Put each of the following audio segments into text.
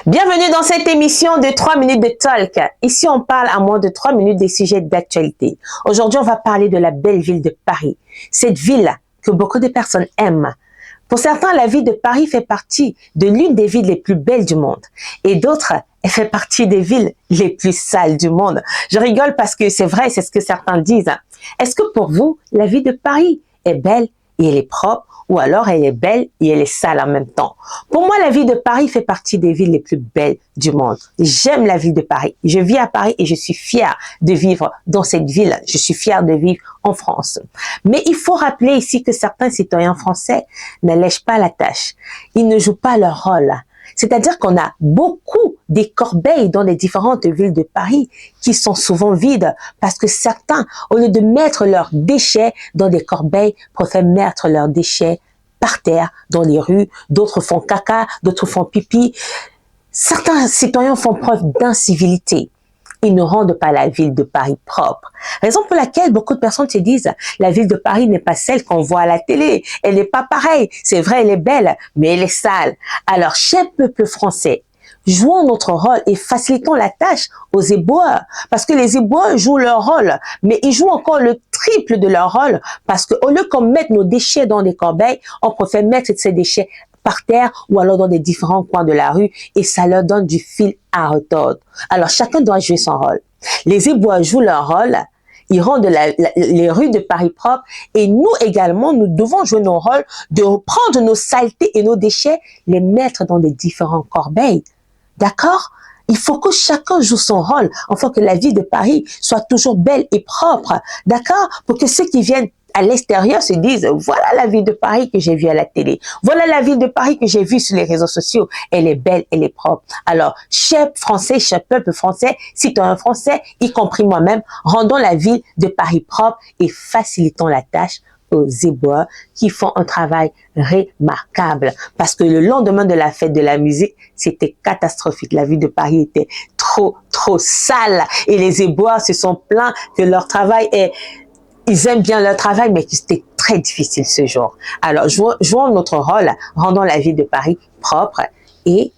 Bienvenue dans cette émission de 3 minutes de talk. Ici, on parle à moins de 3 minutes des sujets d'actualité. Aujourd'hui, on va parler de la belle ville de Paris. Cette ville que beaucoup de personnes aiment. Pour certains, la ville de Paris fait partie de l'une des villes les plus belles du monde. Et d'autres, elle fait partie des villes les plus sales du monde. Je rigole parce que c'est vrai, c'est ce que certains disent. Est-ce que pour vous, la ville de Paris est belle et elle est propre, ou alors elle est belle et elle est sale en même temps? Pour moi, la ville de Paris fait partie des villes les plus belles du monde. J'aime la ville de Paris. Je vis à Paris et je suis fière de vivre dans cette ville. Je suis fière de vivre en France. Mais il faut rappeler ici que certains citoyens français n'allègent pas la tâche. Ils ne jouent pas leur rôle. C'est-à-dire qu'on a beaucoup des corbeilles dans les différentes villes de Paris qui sont souvent vides parce que certains, au lieu de mettre leurs déchets dans des corbeilles, préfèrent mettre leurs déchets par terre, dans les rues. D'autres font caca, d'autres font pipi. Certains citoyens font preuve d'incivilité. Ils ne rendent pas la ville de Paris propre. Raison pour laquelle beaucoup de personnes se disent la ville de Paris n'est pas celle qu'on voit à la télé. Elle n'est pas pareille. C'est vrai, elle est belle, mais elle est sale. Alors, cher peuple français, jouons notre rôle et facilitons la tâche aux éboueurs. Parce que les éboueurs jouent leur rôle, mais ils jouent encore le triple de leur rôle. Parce qu'au lieu qu'on mette nos déchets dans des corbeilles, on préfère mettre ces déchets par terre ou alors dans des différents coins de la rue et ça leur donne du fil à retordre. Alors, chacun doit jouer son rôle. Les éboueurs jouent leur rôle, ils rendent les rues de Paris propres et nous également, nous devons jouer nos rôles de prendre nos saletés et nos déchets, les mettre dans des différents corbeilles. D'accord? Il faut que chacun joue son rôle afin que la ville de Paris soit toujours belle et propre. D'accord? Pour que ceux qui viennent à l'extérieur se disent, voilà la ville de Paris que j'ai vue à la télé. Voilà la ville de Paris que j'ai vue sur les réseaux sociaux. Elle est belle, elle est propre. Alors, chers Français, cher peuple français, citoyens français, y compris moi-même, rendons la ville de Paris propre et facilitons la tâche aux éboueurs qui font un travail remarquable. Parce que le lendemain de la fête de la musique, c'était catastrophique. La ville de Paris était trop sale. Et les éboueurs se sont plaints que leur travail est... Ils aiment bien leur travail, mais c'était très difficile ce jour. Alors, jouons notre rôle, rendons la ville de Paris propre et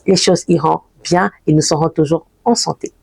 les choses iront bien et nous serons toujours en santé.